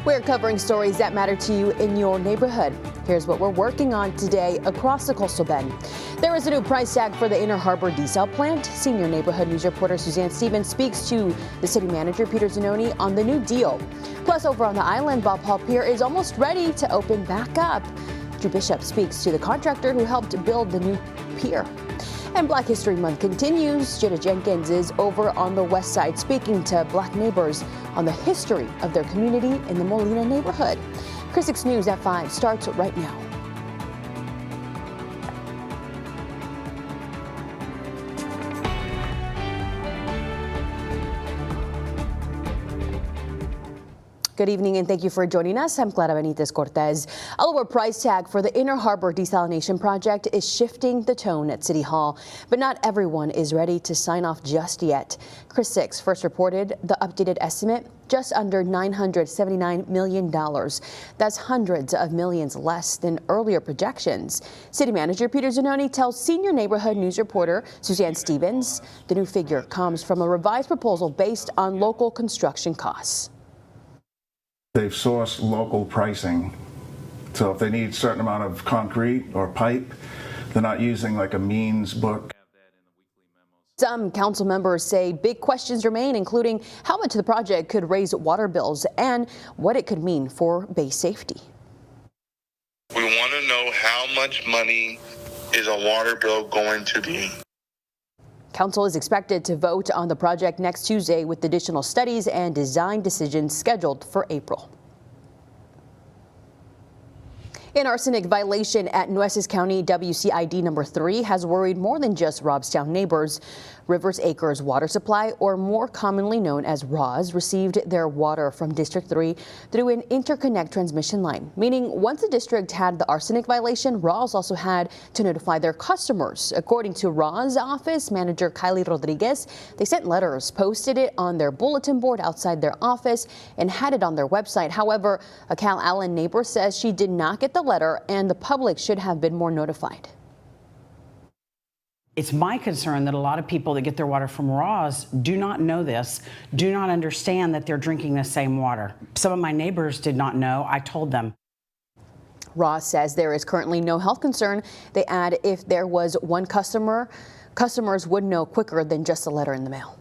We're covering stories that matter to you in your neighborhood. Here's what we're working on today across the Coastal Bend. There is a new price tag for the Inner Harbor desal plant. Senior neighborhood news reporter Suzanne Stevens speaks to the city manager Peter Zanoni on the new deal. Plus, over on the island, Bob Hall Pier is almost ready to open back up. Drew Bishop speaks to the contractor who helped build the new pier. And Black History Month continues. Jada Jenkins is over on the west side speaking to Black neighbors on the history of their community in the Molina neighborhood. Chris 6 News at 5 starts right now. Good evening and thank you for joining us. I'm Clara Benitez Cortez. A lower price tag for the Inner Harbor Desalination Project is shifting the tone at City Hall, but not everyone is ready to sign off just yet. Chris 6 first reported the updated estimate, just under $979 million. That's hundreds of millions less than earlier projections. City Manager Peter Zanoni tells senior neighborhood news reporter Suzanne Stevens the new figure comes from a revised proposal based on local construction costs. They've sourced local pricing. So if they need a certain amount of concrete or pipe, they're not using like a means book. Some council members say big questions remain, including how much the project could raise water bills and what it could mean for Bay safety. We want to know how much money is a water bill going to be. Council is expected to vote on the project next Tuesday with additional studies and design decisions scheduled for April. An arsenic violation at Nueces County WCID number 3 has worried more than just Robstown neighbors. Rivers Acres Water Supply, or more commonly known as RAWS, received their water from District 3 through an interconnect transmission line, meaning once the district had the arsenic violation, RAWS also had to notify their customers. According to RAWS office manager Kylie Rodriguez, they sent letters, posted it on their bulletin board outside their office, and had it on their website. However, a Cal Allen neighbor says she did not get the letter and the public should have been more notified. It's my concern that a lot of people that get their water from RAWS do not know this, do not understand that they're drinking the same water. Some of my neighbors did not know. I told them. RAWS says there is currently no health concern. They add if there was one customer, customers would know quicker than just a letter in the mail.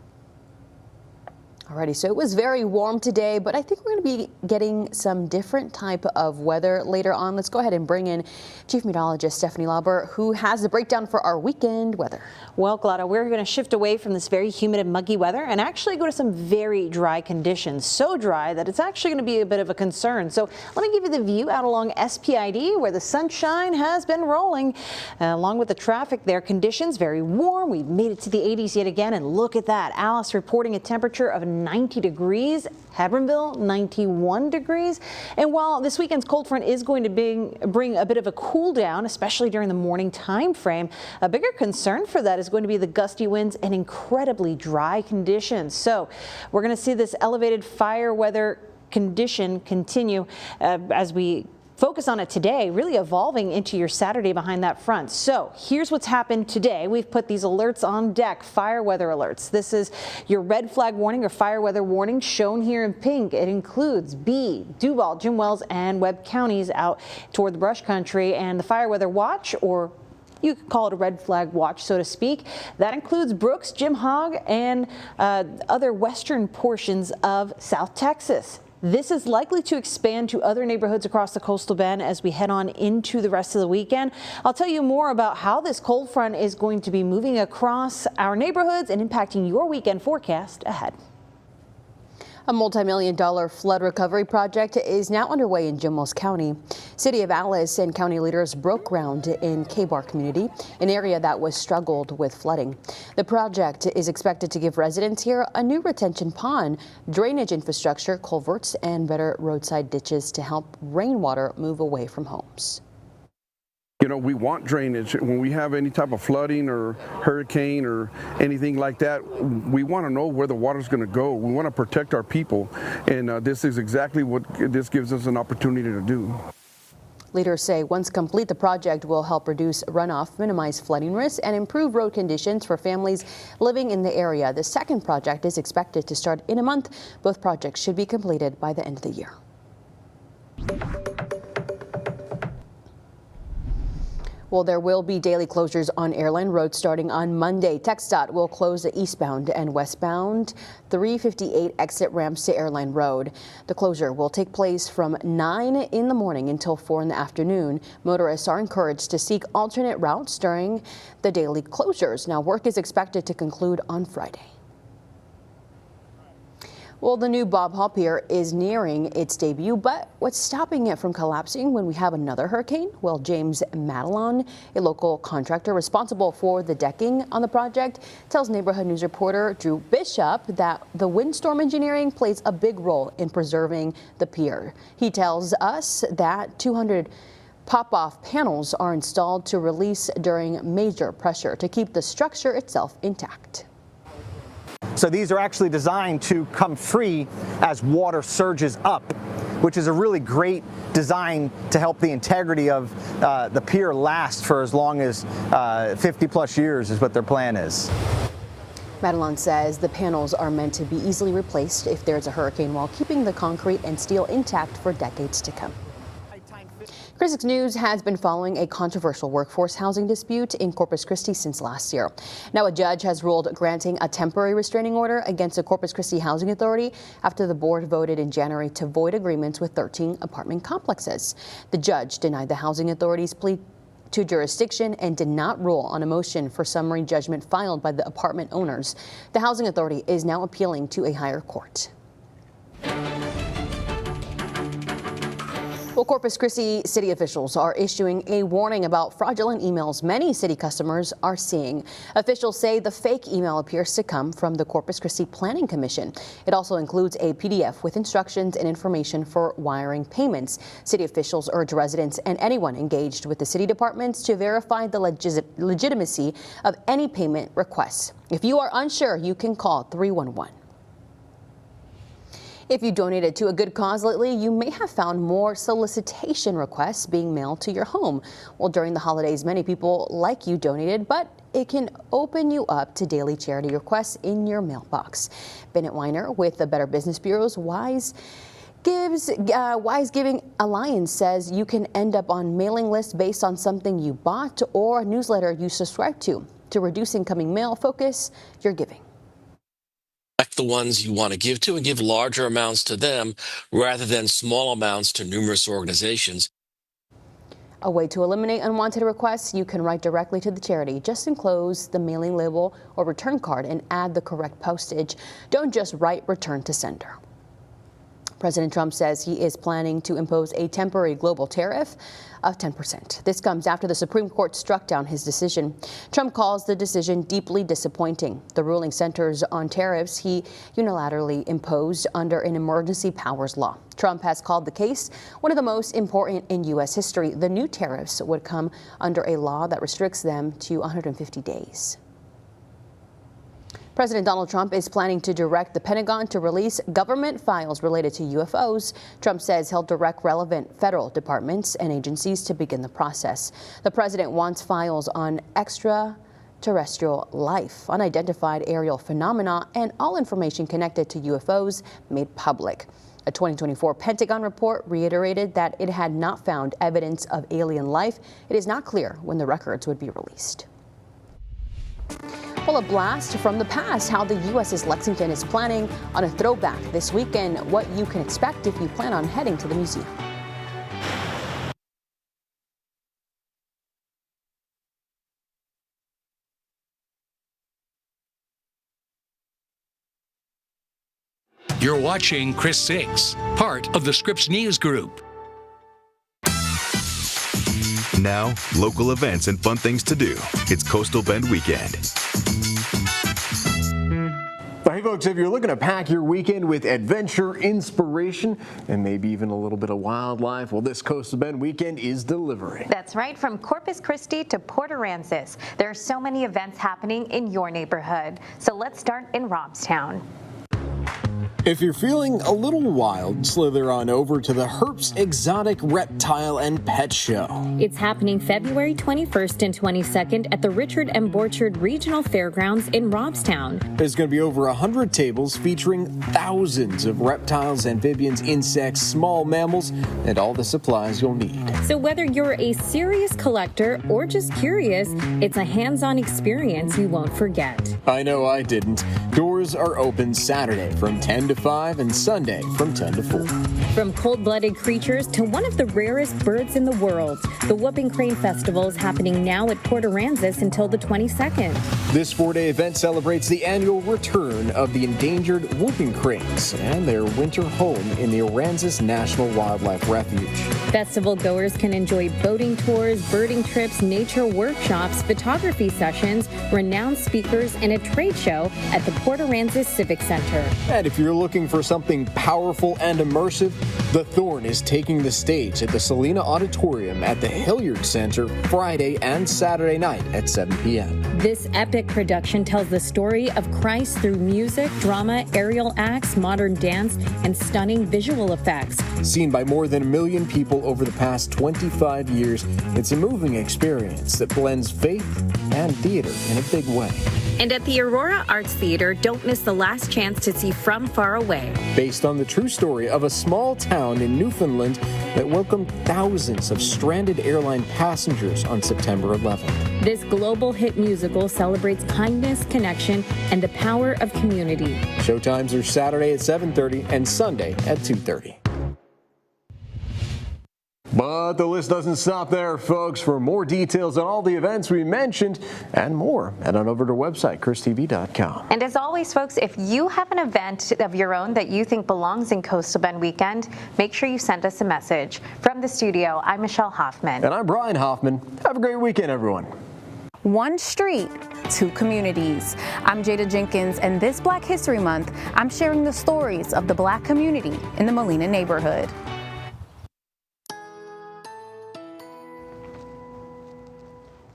Alrighty, so it was very warm today, but I think we're going to be getting some different type of weather later on. Let's go ahead and bring in Chief Meteorologist Stephanie Lauber, who has the breakdown for our weekend weather. Well, Glada, we're going to shift away from this very humid and muggy weather and actually go to some very dry conditions. So dry that it's actually going to be a bit of a concern. So let me give you the view out along SPID where the sunshine has been rolling. Along with the traffic there, conditions very warm. We've made it to the 80s yet again, and look at that. Alice reporting a temperature of 90 degrees, Hebronville 91 degrees. And while this weekend's cold front is going to bring a bit of a cool down, especially during the morning time frame, a bigger concern for that is going to be the gusty winds and incredibly dry conditions. So we're going to see this elevated fire weather condition continue as we focus on it today, really evolving into your Saturday behind that front. So here's what's happened today. We've put these alerts on deck, fire weather alerts. This is your red flag warning or fire weather warning shown here in pink. It includes Bee, Duval, Jim Wells, and Webb counties out toward the brush country, and the fire weather watch, or you could call it a red flag watch, so to speak. That includes Brooks, Jim Hogg, and other western portions of South Texas. This is likely to expand to other neighborhoods across the Coastal Bend as we head on into the rest of the weekend. I'll tell you more about how this cold front is going to be moving across our neighborhoods and impacting your weekend forecast ahead. A multi-million-dollar flood recovery project is now underway in Jim Wells County. City of Alice and county leaders broke ground in K-Bar community, an area that was struggled with flooding. The project is expected to give residents here a new retention pond, drainage infrastructure, culverts, and better roadside ditches to help rainwater move away from homes. You know, we want drainage. When we have any type of flooding or hurricane or anything like that, we want to know where the water's going to go. We want to protect our people, and this is exactly what this gives us an opportunity to do. Leaders say once complete, the project will help reduce runoff, minimize flooding risks, and improve road conditions for families living in the area. The second project is expected to start in a month. Both projects should be completed by the end of the year. Well, there will be daily closures on Airline Road starting on Monday. TxDOT will close the eastbound and westbound 358 exit ramps to Airline Road. The closure will take place from 9 in the morning until 4 in the afternoon. Motorists are encouraged to seek alternate routes during the daily closures. Now, work is expected to conclude on Friday. Well, the new Bob Hall Pier is nearing its debut, but what's stopping it from collapsing when we have another hurricane? Well, James Madelon, a local contractor responsible for the decking on the project, tells Neighborhood News reporter Drew Bishop that the windstorm engineering plays a big role in preserving the pier. He tells us that 200 pop-off panels are installed to release during major pressure to keep the structure itself intact. So these are actually designed to come free as water surges up, which is a really great design to help the integrity of the pier last for as long as 50 plus years is what their plan is. Madelon says the panels are meant to be easily replaced if there's a hurricane while keeping the concrete and steel intact for decades to come. Chris 6 News has been following a controversial workforce housing dispute in Corpus Christi since last year. Now, a judge has ruled granting a temporary restraining order against the Corpus Christi Housing Authority after the board voted in January to void agreements with 13 apartment complexes. The judge denied the Housing Authority's plea to jurisdiction and did not rule on a motion for summary judgment filed by the apartment owners. The Housing Authority is now appealing to a higher court. Well, Corpus Christi city officials are issuing a warning about fraudulent emails many city customers are seeing. Officials say the fake email appears to come from the Corpus Christi Planning Commission. It also includes a PDF with instructions and information for wiring payments. City officials urge residents and anyone engaged with the city departments to verify the legitimacy of any payment requests. If you are unsure, you can call 311. If you donated to a good cause lately, you may have found more solicitation requests being mailed to your home. Well, during the holidays, many people like you donated, but it can open you up to daily charity requests in your mailbox. Bennett Weiner with the Better Business Bureau's Wise Giving Alliance says you can end up on mailing lists based on something you bought or a newsletter you subscribe to. To reduce incoming mail, focus your giving. Select the ones you want to give to and give larger amounts to them rather than small amounts to numerous organizations. A way to eliminate unwanted requests, you can write directly to the charity. Just enclose the mailing label or return card and add the correct postage. Don't just write return to sender. President Trump says he is planning to impose a temporary global tariff of 10%. This comes after the Supreme Court struck down his decision. Trump calls the decision deeply disappointing. The ruling centers on tariffs he unilaterally imposed under an emergency powers law. Trump has called the case one of the most important in U.S. history. The new tariffs would come under a law that restricts them to 150 days. President Donald Trump is planning to direct the Pentagon to release government files related to UFOs. Trump says he'll direct relevant federal departments and agencies to begin the process. The president wants files on extraterrestrial life, unidentified aerial phenomena, and all information connected to UFOs made public. A 2024 Pentagon report reiterated that it had not found evidence of alien life. It is not clear when the records would be released. Well, a blast from the past, how the USS Lexington is planning on a throwback this weekend, what you can expect if you plan on heading to the museum. You're watching Chris 6, part of the Scripps News Group. Now, local events and fun things to do. It's Coastal Bend Weekend. Hey folks, if you're looking to pack your weekend with adventure, inspiration, and maybe even a little bit of wildlife, well, this Coastal Bend Weekend is delivering. That's right, from Corpus Christi to Port Aransas. There are so many events happening in your neighborhood. So let's start in Robstown. If you're feeling a little wild, slither on over to the Herps Exotic Reptile and Pet Show. It's happening February 21st and 22nd at the Richard M. Borchard Regional Fairgrounds in Robstown. There's going to be over 100 tables featuring thousands of reptiles, amphibians, insects, small mammals, and all the supplies you'll need. So whether you're a serious collector or just curious, it's a hands-on experience you won't forget. I know I didn't. Doors are open Saturday from 10 to 5 and Sunday from 10 to 4. From cold-blooded creatures to one of the rarest birds in the world, the Whooping Crane Festival is happening now at Port Aransas until the 22nd. This 4-day event celebrates the annual return of the endangered whooping cranes and their winter home in the Aransas National Wildlife Refuge. Festival goers can enjoy boating tours, birding trips, nature workshops, photography sessions, renowned speakers, and a trade show at the Port Aransas Civic Center. And if you're looking for something powerful and immersive, The Thorn is taking the stage at the Salina Auditorium at the Hilliard Center Friday and Saturday night at 7 p.m. This epic production tells the story of Christ through music, drama, aerial acts, modern dance, and stunning visual effects. Seen by more than 1 million people over the past 25 years, it's a moving experience that blends faith and theater in a big way. And at the Aurora Arts Theater, don't miss the last chance to see From Far Away. Based on the true story of a small town in Newfoundland that welcomed thousands of stranded airline passengers on September 11th. This global hit musical celebrates kindness, connection, and the power of community. Showtimes are Saturday at 7:30 and Sunday at 2:30. But the list doesn't stop there, folks. For more details on all the events we mentioned and more, head on over to our website, KrisTV.com. And as always, folks, if you have an event of your own that you think belongs in Coastal Bend Weekend, make sure you send us a message. From the studio, I'm Michelle Hoffman. And I'm Brian Hoffman. Have a great weekend, everyone. One street, two communities. I'm Jada Jenkins, and this Black History Month, I'm sharing the stories of the Black community in the Molina neighborhood.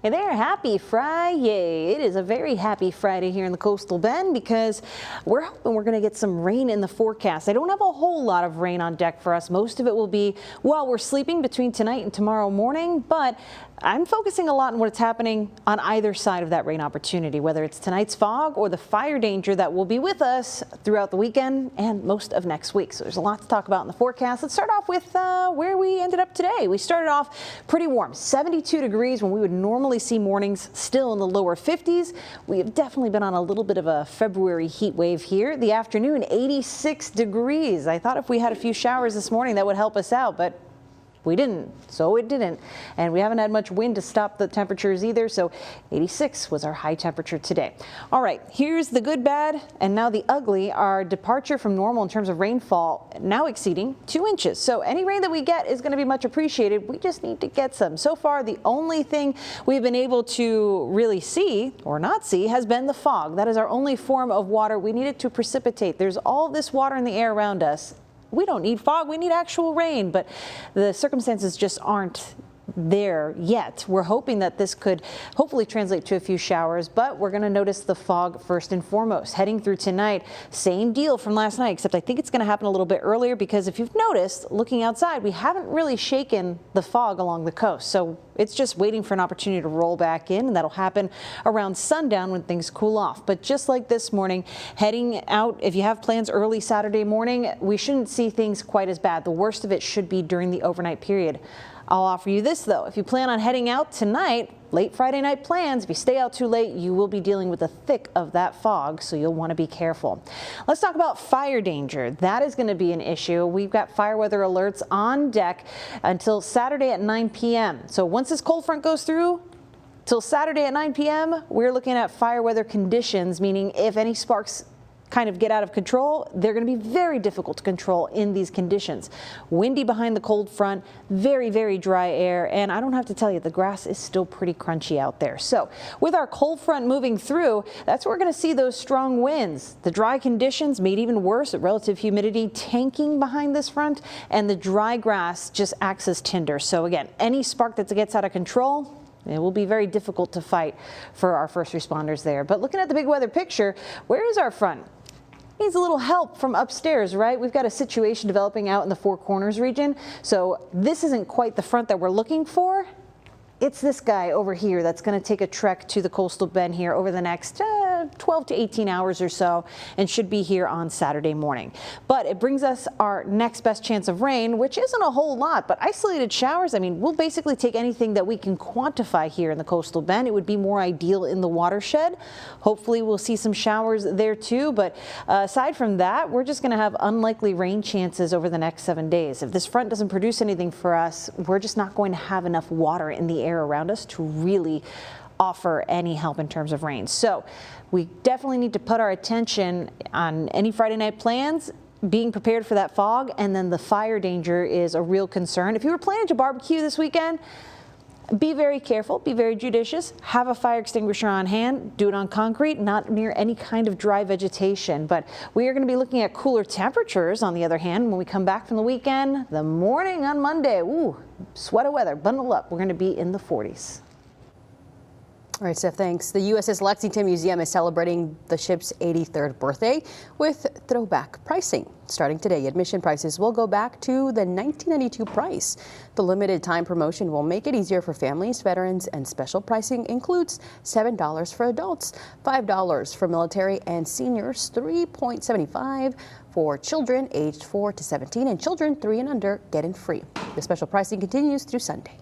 Hey there, happy Friday. It is a very happy Friday here in the Coastal Bend because we're hoping we're going to get some rain in the forecast. I don't have a whole lot of rain on deck for us. Most of it will be while we're sleeping between tonight and tomorrow morning, but I'm focusing a lot on what's happening on either side of that rain opportunity, whether it's tonight's fog or the fire danger that will be with us throughout the weekend and most of next week. So there's a lot to talk about in the forecast. Let's start off with where we ended up today. We started off pretty warm, 72 degrees when we would normally see mornings still in the lower 50s. We have definitely been on a little bit of a February heat wave here. The afternoon, 86 degrees. I thought if we had a few showers this morning that would help us out, but we didn't, so it didn't. And we haven't had much wind to stop the temperatures either, so 86 was our high temperature today. All right, here's the good, bad, and now the ugly. Our departure from normal in terms of rainfall now exceeding 2 inches. So any rain that we get is going to be much appreciated. We just need to get some. So far, the only thing we've been able to really see or not see has been the fog. That is our only form of water we needed to precipitate. There's all this water in the air around us. We don't need fog, we need actual rain, but the circumstances just aren't there yet. We're hoping that this could hopefully translate to a few showers, but we're going to notice the fog first and foremost. Heading through tonight, same deal from last night, except I think it's going to happen a little bit earlier because if you've noticed, looking outside, we haven't really shaken the fog along the coast. So it's just waiting for an opportunity to roll back in, and that'll happen around sundown when things cool off. But just like this morning, heading out, if you have plans early Saturday morning, we shouldn't see things quite as bad. The worst of it should be during the overnight period. I'll offer you this, though. If you plan on heading out tonight, late Friday night plans, if you stay out too late, you will be dealing with the thick of that fog, so you'll want to be careful. Let's talk about fire danger. That is going to be an issue. We've got fire weather alerts on deck until Saturday at 9 p.m. So once this cold front goes through, till Saturday at 9 p.m., we're looking at fire weather conditions, meaning if any sparks kind of get out of control, they're going to be very difficult to control in these conditions. Windy behind the cold front, very, very dry air, and I don't have to tell you, the grass is still pretty crunchy out there. So with our cold front moving through, that's where we're going to see those strong winds. The dry conditions made even worse, relative humidity tanking behind this front, and the dry grass just acts as tinder. So again, any spark that gets out of control, it will be very difficult to fight for our first responders there. But looking at the big weather picture, where is our front? needs a little help from upstairs, right? We've got a situation developing out in the Four Corners region, so this isn't quite the front that we're looking for. It's this guy over here that's going to take a trek to the coastal bend here over the next 12 to 18 hours or so, and should be here on Saturday morning. But it brings us our next best chance of rain, which isn't a whole lot, but isolated showers. I mean, we'll basically take anything that we can quantify here in the coastal bend. It would be more ideal in the watershed. Hopefully we'll see some showers there too, but aside from that, we're just going to have unlikely rain chances over the next 7 days. If this front doesn't produce anything for us, we're just not going to have enough water in the air around us to really offer any help in terms of rain. So we definitely need to put our attention on any Friday night plans, being prepared for that fog, and then the fire danger is a real concern. If you were planning to barbecue this weekend, be very careful, be very judicious, have a fire extinguisher on hand, do it on concrete, not near any kind of dry vegetation. But we are going to be looking at cooler temperatures on the other hand when we come back from the weekend. The morning on Monday, ooh, sweater weather, bundle up. We're going to be in the 40s. All right, Steph, thanks. The USS Lexington Museum is celebrating the ship's 83rd birthday with throwback pricing. Starting today, admission prices will go back to the 1992 price. The limited time promotion will make it easier for families, veterans, and special pricing includes $7 for adults, $5 for military and seniors, $3.75 for children aged 4 to 17, and children 3 and under get in free. The special pricing continues through Sunday.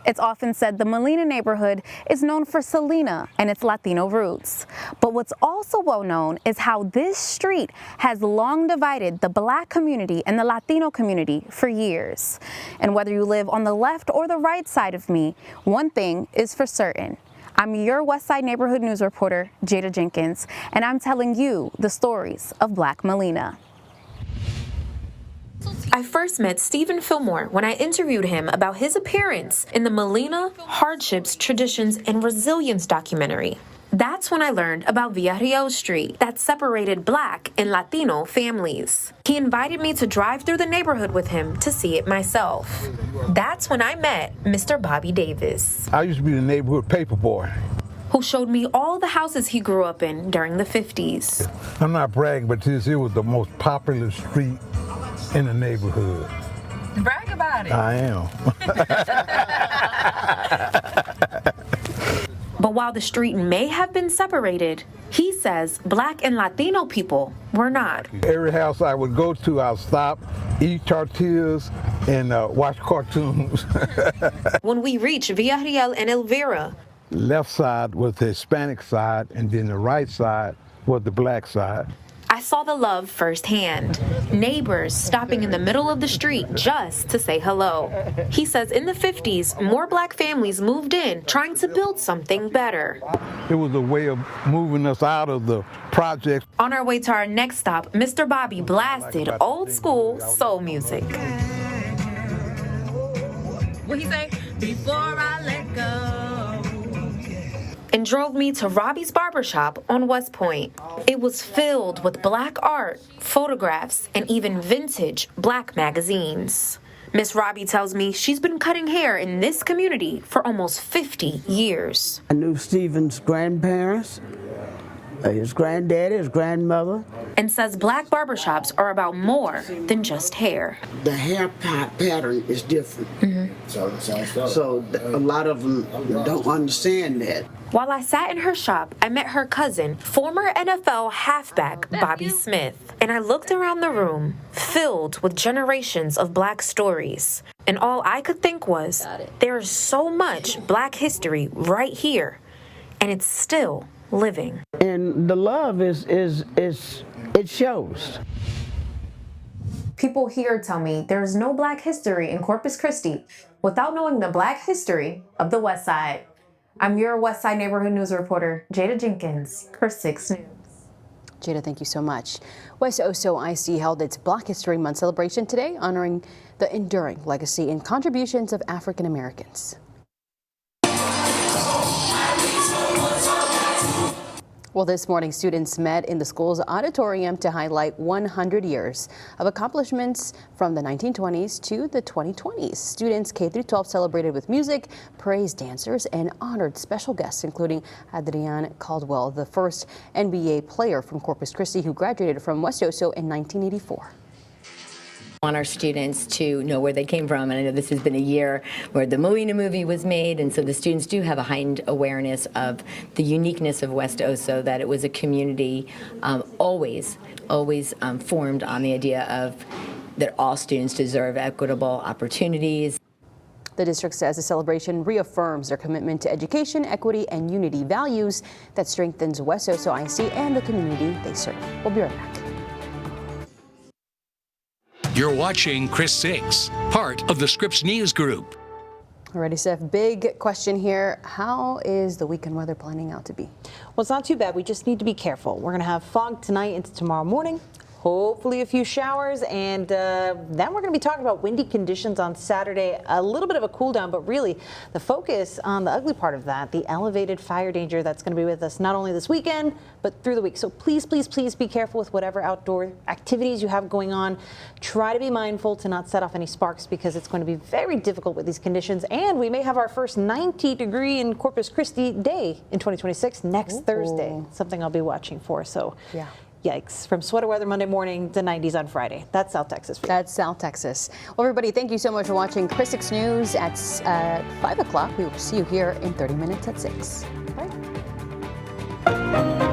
It's often said the Molina neighborhood is known for Selena and its Latino roots. But what's also well known is how this street has long divided the Black community and the Latino community for years. And whether you live on the left or the right side of me, one thing is for certain. I'm your Westside Neighborhood News reporter, Jada Jenkins, and I'm telling you the stories of Black Molina. I first met Stephen Fillmore when I interviewed him about his appearance in the Molina Hardships, Traditions, and Resilience documentary. That's when I learned about Villarreal Street that separated Black and Latino families. He invited me to drive through the neighborhood with him to see it myself. That's when I met Mr. Bobby Davis. I used to be the neighborhood paper boy, who showed me all the houses he grew up in during the 50s. I'm not bragging, but it was the most popular street in the neighborhood. Brag about it. I am. But while the street may have been separated, he says Black and Latino people were not. Every house I would go to, I'll stop, eat tortillas, and watch cartoons. When we reached Villarreal and Elvira, left side was the Hispanic side, and then the right side was the Black side. I saw the love firsthand. Neighbors stopping in the middle of the street just to say hello. He says in the 50s, more Black families moved in, trying to build something better. It was a way of moving us out of the projects. On our way to our next stop, Mr. Bobby blasted old school soul music. What he say? Before I let go. And drove me to Robbie's Barbershop on West Point. It was filled with Black art, photographs, and even vintage Black magazines. Miss Robbie tells me she's been cutting hair in this community for almost 50 years. I knew Stephen's grandparents, his granddaddy, his grandmother. And says Black barbershops are about more than just hair. The hair pattern is different. So a lot of them don't understand that. While I sat in her shop, I met her cousin, former NFL halfback Bobby Smith. And I looked around the room, filled with generations of Black stories. And all I could think was, there is so much Black history right here, and it's still living. And the love it shows. People here tell me there's no Black history in Corpus Christi without knowing the Black history of the West Side. I'm your West Side Neighborhood News reporter, Jada Jenkins, for 6 News. Jada, thank you so much. West Oso IC held its Black History Month celebration today, honoring the enduring legacy and contributions of African Americans. Well, this morning, students met in the school's auditorium to highlight 100 years of accomplishments from the 1920s to the 2020s. Students K through 12 celebrated with music, praised dancers, and honored special guests, including Adrian Caldwell, the first NBA player from Corpus Christi who graduated from West Oso in 1984. Want our students to know where they came from, and I know this has been a year where the Molina movie was made, and so the students do have a heightened awareness of the uniqueness of West Oso, that it was a community always formed on the idea of that all students deserve equitable opportunities. The district says the celebration reaffirms their commitment to education, equity, and unity values that strengthens West Oso ISD and the community they serve. We'll be right back. You're watching Chris 6, part of the Scripps News Group. Alrighty, Steph, big question here. How is the weekend weather planning out to be? Well, it's not too bad. We just need to be careful. We're going to have fog tonight into tomorrow morning. Hopefully a few showers, and then we're going to be talking about windy conditions on Saturday, a little bit of a cool down, but really the focus on the ugly part of that, the elevated fire danger that's going to be with us not only this weekend, but through the week. So please, please, please be careful with whatever outdoor activities you have going on. Try to be mindful to not set off any sparks because it's going to be very difficult with these conditions, and we may have our first 90-degree in Corpus Christi day in 2026 next Thursday, something I'll be watching for. So yeah. Yikes. From sweater weather Monday morning to 90s on Friday. That's South Texas for you. That's South Texas. Well, everybody, thank you so much for watching Chris 6 News at 5 o'clock. We will see you here in 30 minutes at 6. Bye.